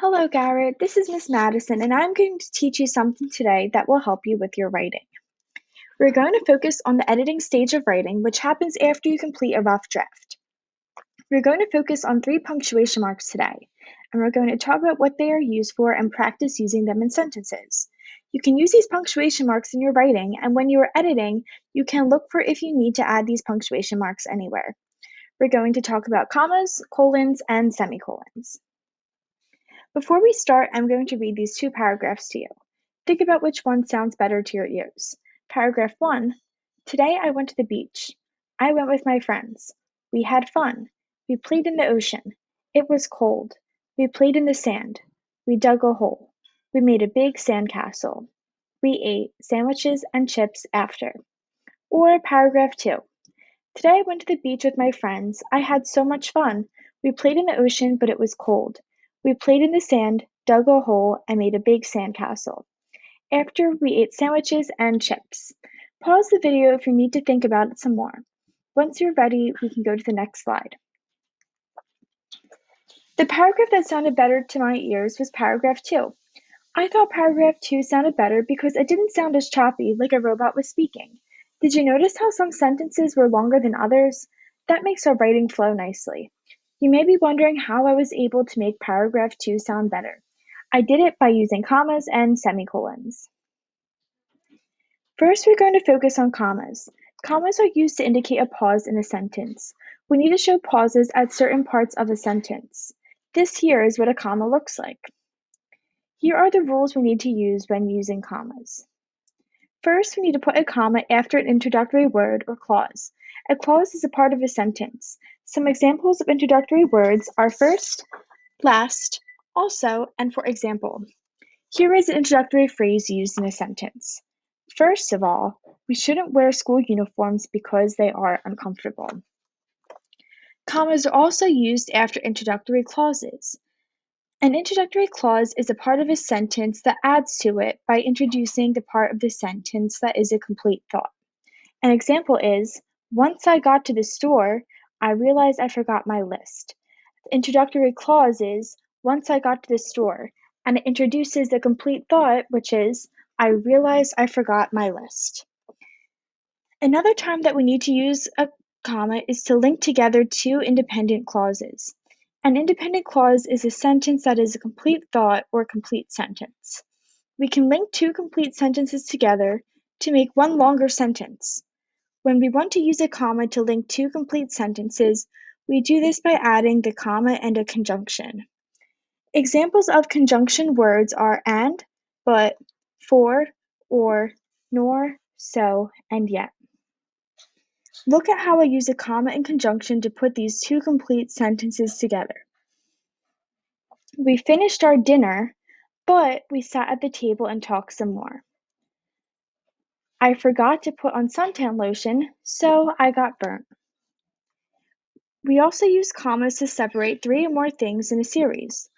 Hello, Garrett. This is Miss Madison, and I'm going to teach you something today that will help you with your writing. We're going to focus on the editing stage of writing, which happens after you complete a rough draft. We're going to focus on 3 punctuation marks today, and we're going to talk about what they are used for and practice using them in sentences. You can use these punctuation marks in your writing, and when you are editing, you can look for if you need to add these punctuation marks anywhere. We're going to talk about commas, colons, and semicolons. Before we start, I'm going to read these 2 paragraphs to you. Think about which one sounds better to your ears. Paragraph 1. Today I went to the beach. I went with my friends. We had fun. We played in the ocean. It was cold. We played in the sand. We dug a hole. We made a big sandcastle. We ate sandwiches and chips after. Or paragraph 2. Today I went to the beach with my friends. I had so much fun. We played in the ocean, but it was cold. We played in the sand, dug a hole, and made a big sandcastle. After, we ate sandwiches and chips. Pause the video if you need to think about it some more. Once you're ready, we can go to the next slide. The paragraph that sounded better to my ears was paragraph 2. I thought paragraph 2 sounded better because it didn't sound as choppy, like a robot was speaking. Did you notice how some sentences were longer than others? That makes our writing flow nicely. You may be wondering how I was able to make paragraph 2 sound better. I did it by using commas and semicolons. First, we're going to focus on commas. Commas are used to indicate a pause in a sentence. We need to show pauses at certain parts of a sentence. This here is what a comma looks like. Here are the rules we need to use when using commas. First, we need to put a comma after an introductory word or clause. A clause is a part of a sentence. Some examples of introductory words are first, last, also, and for example. Here is an introductory phrase used in a sentence. First of all, we shouldn't wear school uniforms because they are uncomfortable. Commas are also used after introductory clauses. An introductory clause is a part of a sentence that adds to it by introducing the part of the sentence that is a complete thought. An example is, once I got to the store, I realized I forgot my list. The introductory clause is, once I got to the store, and it introduces the complete thought, which is, I realized I forgot my list. Another time that we need to use a comma is to link together 2 independent clauses. An independent clause is a sentence that is a complete thought or complete sentence. We can link 2 complete sentences together to make one longer sentence. When we want to use a comma to link 2 complete sentences, we do this by adding the comma and a conjunction. Examples of conjunction words are and, but, for, or, nor, so, and yet. Look at how I use a comma and conjunction to put these 2 complete sentences together. We finished our dinner, but we sat at the table and talked some more. I forgot to put on suntan lotion, so I got burnt. We also use commas to separate 3 or more things in a series.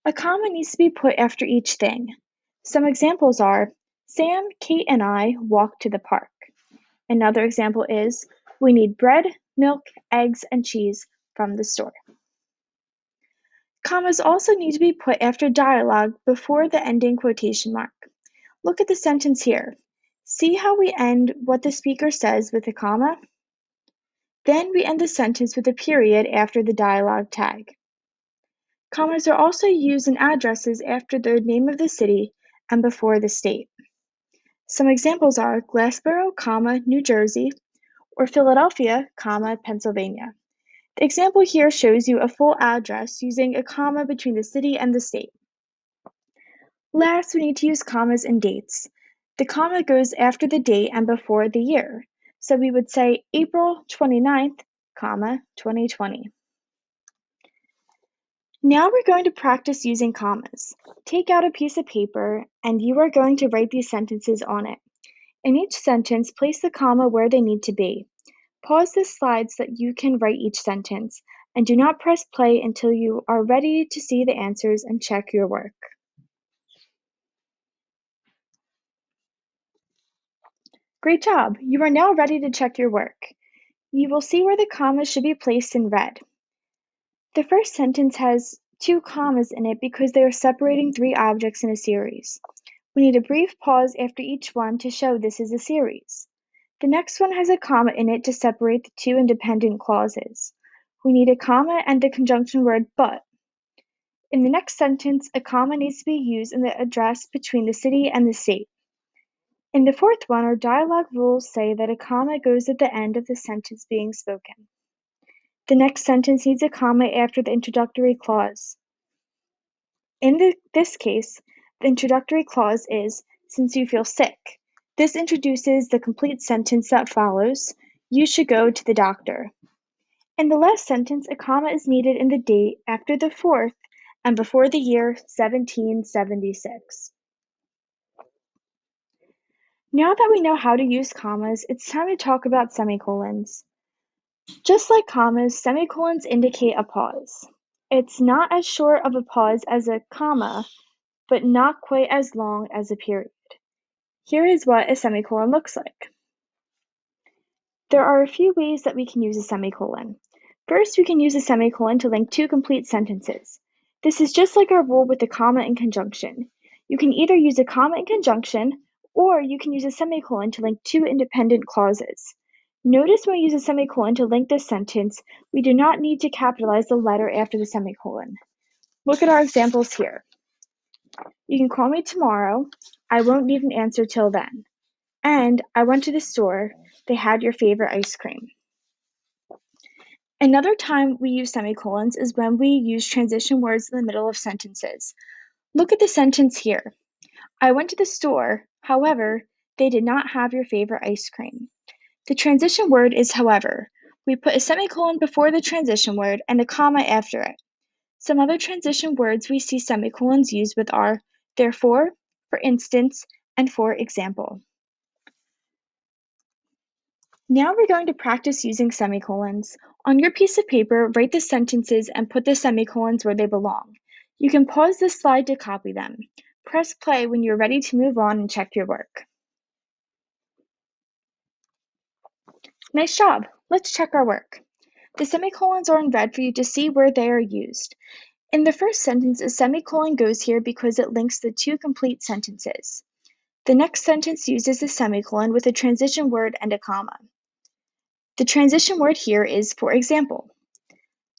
A comma needs to be put after each thing. Some examples are, Sam, Kate, and I walked to the park. Another example is, we need bread, milk, eggs, and cheese from the store. Commas also need to be put after dialogue before the ending quotation mark. Look at the sentence here. See how we end what the speaker says with a comma? Then we end the sentence with a period after the dialogue tag. Commas are also used in addresses after the name of the city and before the state. Some examples are Glassboro, New Jersey, or Philadelphia, Pennsylvania. The example here shows you a full address using a comma between the city and the state. Last, we need to use commas and dates. The comma goes after the date and before the year. So we would say April 29th, 2020. Now we're going to practice using commas. Take out a piece of paper and you are going to write these sentences on it. In each sentence, place the comma where they need to be. Pause the slide so that you can write each sentence, and do not press play until you are ready to see the answers and check your work. Great job! You are now ready to check your work. You will see where the commas should be placed in red. The first sentence has two commas in it because they are separating three objects in a series. We need a brief pause after each one to show this is a series. The next one has a comma in it to separate the two independent clauses. We need a comma and the conjunction word but. In the next sentence, a comma needs to be used in the address between the city and the state. In the fourth one, our dialogue rules say that a comma goes at the end of the sentence being spoken. The next sentence needs a comma after the introductory clause. In this case, the introductory clause is, "Since you feel sick." This introduces the complete sentence that follows, "You should go to the doctor." In the last sentence, a comma is needed in the date after the fourth and before the year 1776. Now that we know how to use commas, it's time to talk about semicolons. Just like commas, semicolons indicate a pause. It's not as short of a pause as a comma, but not quite as long as a period. Here is what a semicolon looks like. There are a few ways that we can use a semicolon. First, we can use a semicolon to link two complete sentences. This is just like our rule with the comma and conjunction. You can either use a comma and conjunction, or you can use a semicolon to link two independent clauses. Notice when we use a semicolon to link this sentence, we do not need to capitalize the letter after the semicolon. Look at our examples here. You can call me tomorrow. I won't need an answer till then. And I went to the store. They had your favorite ice cream. Another time we use semicolons is when we use transition words in the middle of sentences. Look at the sentence here. I went to the store, however, they did not have your favorite ice cream. The transition word is however. We put a semicolon before the transition word and a comma after it. Some other transition words we see semicolons used with are therefore, for instance, and for example. Now we're going to practice using semicolons. On your piece of paper, write the sentences and put the semicolons where they belong. You can pause this slide to copy them. Press play when you're ready to move on and check your work. Nice job! Let's check our work. The semicolons are in red for you to see where they are used. In the first sentence, a semicolon goes here because it links the two complete sentences. The next sentence uses a semicolon with a transition word and a comma. The transition word here is for example.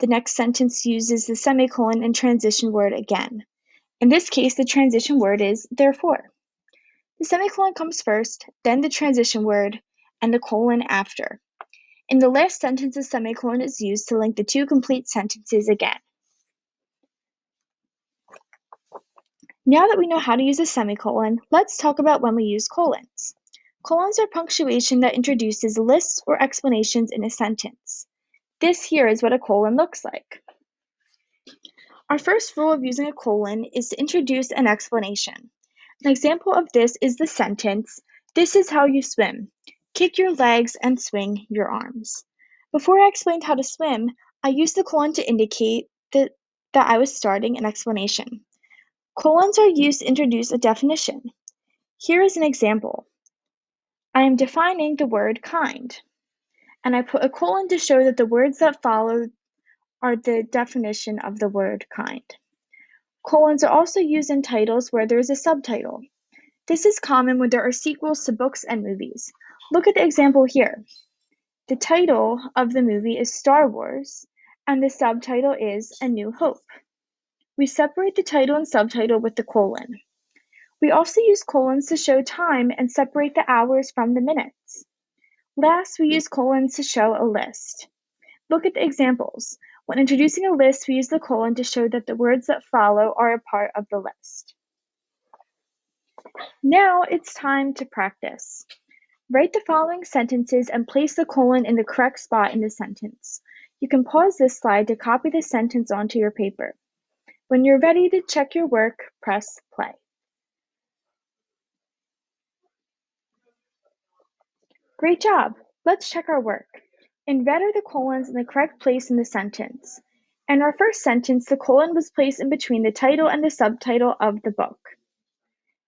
The next sentence uses the semicolon and transition word again. In this case, the transition word is therefore. The semicolon comes first, then the transition word, and the colon after. In the last sentence, the semicolon is used to link the two complete sentences again. Now that we know how to use a semicolon, let's talk about when we use colons. Colons are punctuation that introduces lists or explanations in a sentence. This here is what a colon looks like. Our first rule of using a colon is to introduce an explanation. An example of this is the sentence, "This is how you swim. Kick your legs and swing your arms." Before I explained how to swim, I used the colon to indicate that I was starting an explanation. Colons are used to introduce a definition. Here is an example. I am defining the word kind, and I put a colon to show that the words that follow are the definition of the word kind. Colons are also used in titles where there is a subtitle. This is common when there are sequels to books and movies. Look at the example here. The title of the movie is Star Wars, and the subtitle is A New Hope. We separate the title and subtitle with the colon. We also use colons to show time and separate the hours from the minutes. Last, we use colons to show a list. Look at the examples. When introducing a list, we use the colon to show that the words that follow are a part of the list. Now it's time to practice. Write the following sentences and place the colon in the correct spot in the sentence. You can pause this slide to copy the sentence onto your paper. When you're ready to check your work, press play. Great job! Let's check our work. In red are the colons in the correct place in the sentence. In our first sentence, the colon was placed in between the title and the subtitle of the book.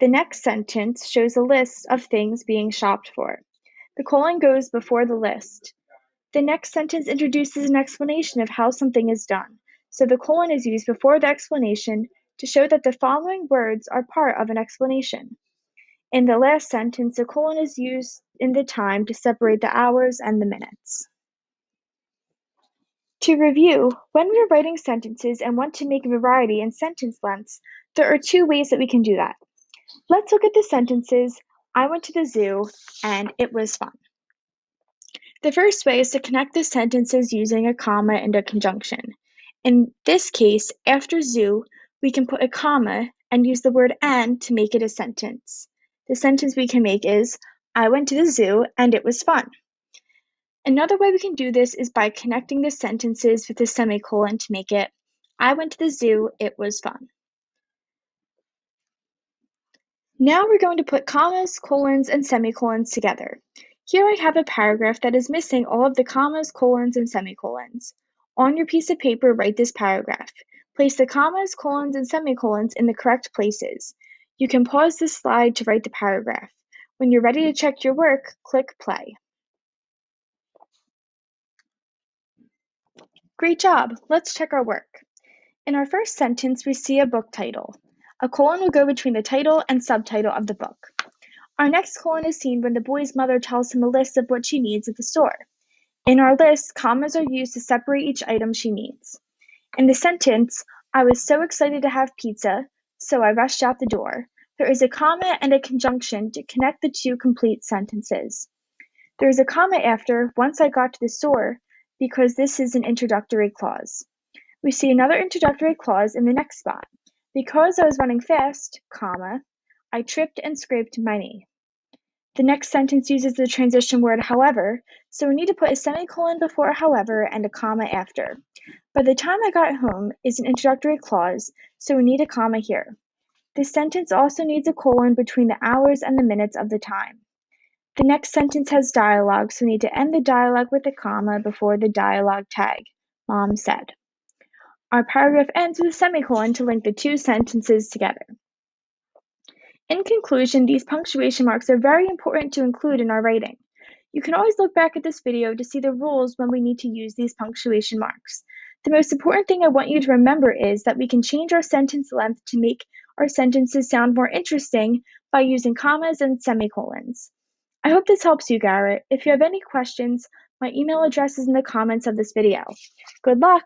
The next sentence shows a list of things being shopped for. The colon goes before the list. The next sentence introduces an explanation of how something is done. so the colon is used before the explanation to show that the following words are part of an explanation. In the last sentence, the colon is used in the time to separate the hours and the minutes. To review, when we're writing sentences and want to make a variety in sentence lengths, there are two ways that we can do that. Let's look at the sentences, I went to the zoo and it was fun. The first way is to connect the sentences using a comma and a conjunction. In this case, after zoo, we can put a comma and use the word and to make it a sentence. The sentence we can make is, I went to the zoo and it was fun. Another way we can do this is by connecting the sentences with a semicolon to make it, I went to the zoo, it was fun. Now we're going to put commas, colons, and semicolons together. Here I have a paragraph that is missing all of the commas, colons, and semicolons. On your piece of paper, write this paragraph. Place the commas, colons, and semicolons in the correct places. You can pause this slide to write the paragraph. When you're ready to check your work, click play. Great job! Let's check our work. In our first sentence, we see a book title. A colon will go between the title and subtitle of the book. Our next colon is seen when the boy's mother tells him a list of what she needs at the store. In our list, commas are used to separate each item she needs. In the sentence, I was so excited to have pizza, so I rushed out the door. There is a comma and a conjunction to connect the two complete sentences. There is a comma after once I got to the store because this is an introductory clause. We see another introductory clause in the next spot. Because I was running fast, comma, I tripped and scraped my knee. The next sentence uses the transition word however, so we need to put a semicolon before however and a comma after. By the time I got home is an introductory clause, so we need a comma here. This sentence also needs a colon between the hours and the minutes of the time. The next sentence has dialogue, so we need to end the dialogue with a comma before the dialogue tag, Mom said. Our paragraph ends with a semicolon to link the two sentences together. In conclusion, these punctuation marks are very important to include in our writing. You can always look back at this video to see the rules when we need to use these punctuation marks. The most important thing I want you to remember is that we can change our sentence length to make our sentences sound more interesting by using commas and semicolons. I hope this helps you, Garrett. If you have any questions, my email address is in the comments of this video. Good luck!